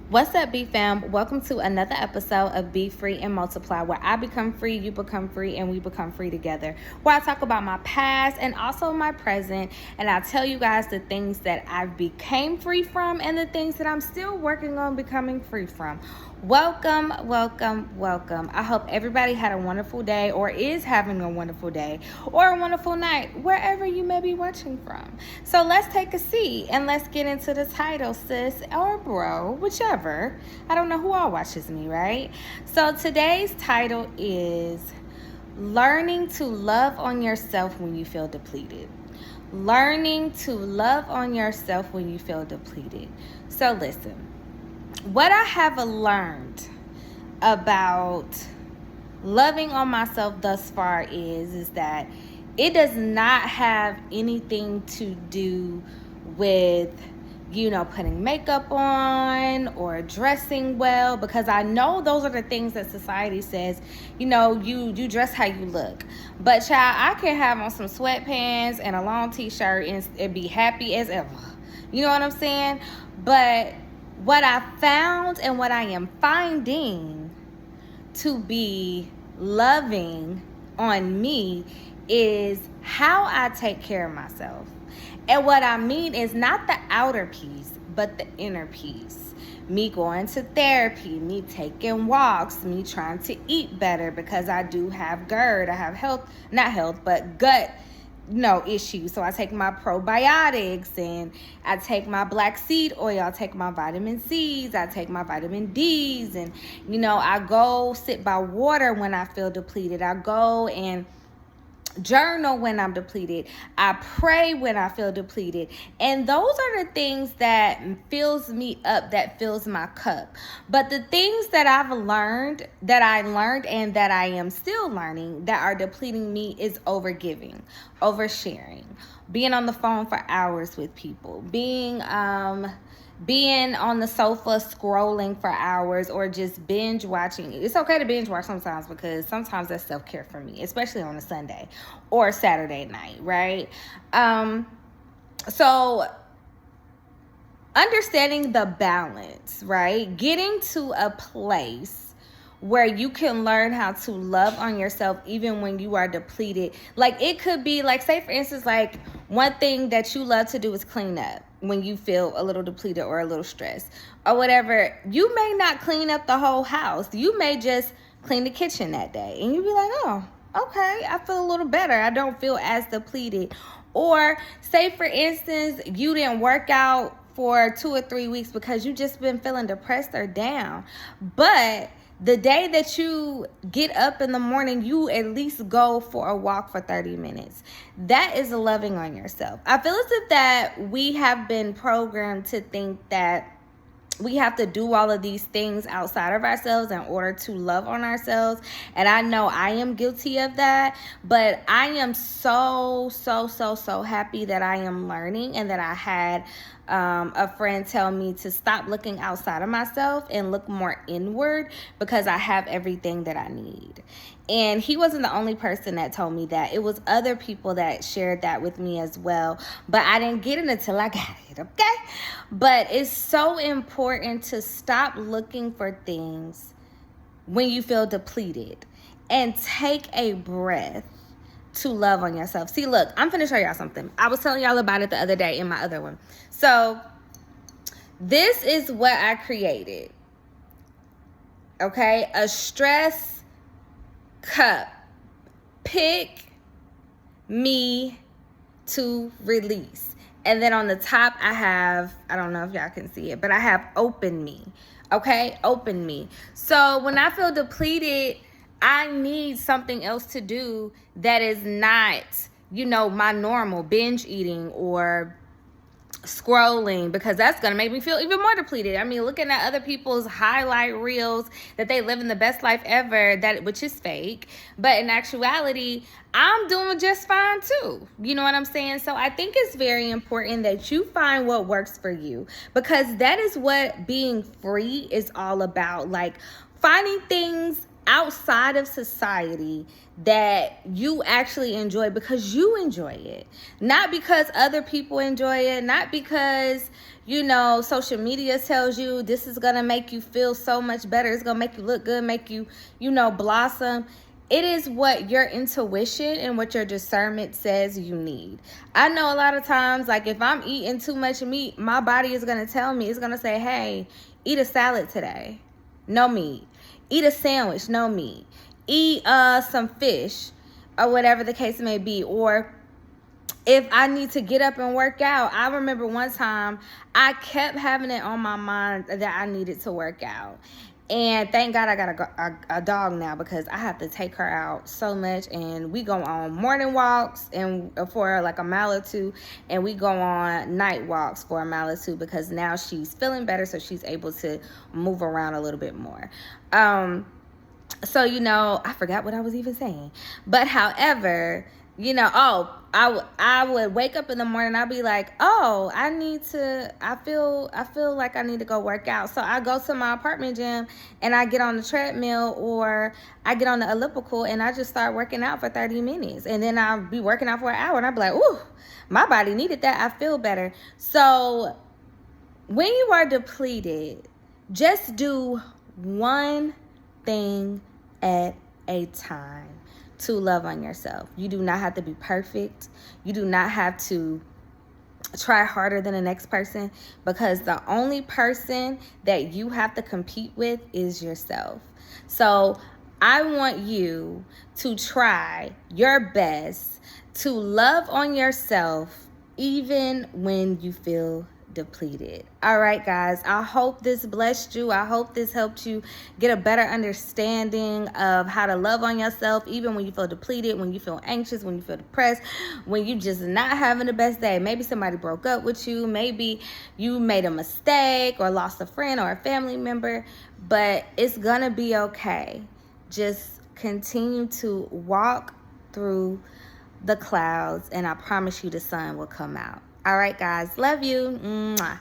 What's up, B fam? Welcome to another episode of Be Free and Multiply, where I become free, you become free, and we become free together. Where I talk about my past and also my present, and I tell you guys the things that I became free from and the things that I'm still working on becoming free from. Welcome, welcome, welcome. I hope everybody had a wonderful day or is having a wonderful day or a wonderful night, wherever you may be watching from. So let's take a seat and let's get into the title, sis or bro, whichever. I don't know who all watches me, right? So today's title is Learning to Love on Yourself When You Feel Depleted. Learning to love on yourself when you feel depleted. So listen. What I have learned about loving on myself thus far is that it does not have anything to do with, putting makeup on or dressing well, because I know those are the things that society says, you dress how you look. But child, I can have on some sweatpants and a long t-shirt and be happy as ever. You know what I'm saying? But what I found and what I am finding to be loving on me is how I take care of myself. And what I mean is not the outer piece, but the inner piece. Me going to therapy, me taking walks, me trying to eat better because I do have GERD. I have gut issues. So I take my probiotics and I take my black seed oil, I take my vitamin C's, I take my vitamin D's, and I go sit by water when I feel depleted. I go and journal when I'm depleted. I pray when I feel depleted. And those are the things that fills me up, that fills my cup. But the things that I learned and that I am still learning that are depleting me is overgiving, oversharing, being on the phone for hours with people, being on the sofa scrolling for hours, or just binge watching. It's okay to binge watch sometimes, because sometimes that's self-care for me, especially on a Sunday or Saturday night, right? So understanding the balance, right? Getting to a place where you can learn how to love on yourself even when you are depleted. Like, it could be like, say for instance, like one thing that you love to do is clean up when you feel a little depleted or a little stressed or whatever. You may not clean up the whole house. You may just clean the kitchen that day, and you be like, oh, okay, I feel a little better. I don't feel as depleted. Or say for instance, you didn't work out for 2 or 3 weeks because you just been feeling depressed or down, but the day that you get up in the morning, you at least go for a walk for 30 minutes. That is loving on yourself. I feel as if that we have been programmed to think that we have to do all of these things outside of ourselves in order to love on ourselves. And I know I am guilty of that, but I am so happy that I am learning, and that I had a friend tell me to stop looking outside of myself and look more inward, because I have everything that I need. And he wasn't the only person that told me that. It was other people that shared that with me as well. But I didn't get it until I got it, okay? But it's so important to stop looking for things when you feel depleted and take a breath to love on yourself. See, look, I'm finna show y'all something. I was telling y'all about it the other day in my other one. So this is what I created, okay? A stress cup. Pick me to release. And then on the top I have, I don't know if y'all can see it, but I have open me. Okay, open me. So when I feel depleted, I need something else to do that is not, my normal binge eating or scrolling, because that's going to make me feel even more depleted. I mean, looking at other people's highlight reels that they live in the best life ever, which is fake, but in actuality, I'm doing just fine too. You know what I'm saying? So I think it's very important that you find what works for you, because that is what being free is all about. Like, finding things outside of society that you actually enjoy because you enjoy it, not because other people enjoy it, not because, you know, social media tells you this is gonna make you feel so much better, it's gonna make you look good, make you, you know, blossom. It is what your intuition and what your discernment says you need. I know a lot of times, like if I'm eating too much meat, my body is going to tell me, it's going to say, hey, eat a salad today. No meat. Eat a sandwich. No meat. Eat some fish or whatever the case may be. Or if I need to get up and work out, I remember one time I kept having it on my mind that I needed to work out. And thank God I got a dog now, because I have to take her out so much. And we go on morning walks and for like a mile or two, and we go on night walks for a mile or two, because now she's feeling better, so she's able to move around a little bit more. So, you know, I forgot what I was even saying. But however, you know, I would wake up in the morning, I'd be like, oh, I feel like I need to go work out. So I go to my apartment gym and I get on the treadmill, or I get on the elliptical, and I just start working out for 30 minutes. And then I'll be working out for an hour, and I'll be like, ooh, my body needed that. I feel better. So when you are depleted, just do one thing at a time to love on yourself. You do not have to be perfect. You do not have to try harder than the next person, because the only person that you have to compete with is yourself. So I want you to try your best to love on yourself even when you feel depleted. All right, guys, I hope this blessed you. I hope this helped you get a better understanding of how to love on yourself even when you feel depleted, when you feel anxious, when you feel depressed, when you just not having the best day. Maybe somebody broke up with you, maybe you made a mistake or lost a friend or a family member, but it's gonna be okay. Just continue to walk through the clouds, and I promise you the sun will come out. All right, guys. Love you. Mwah.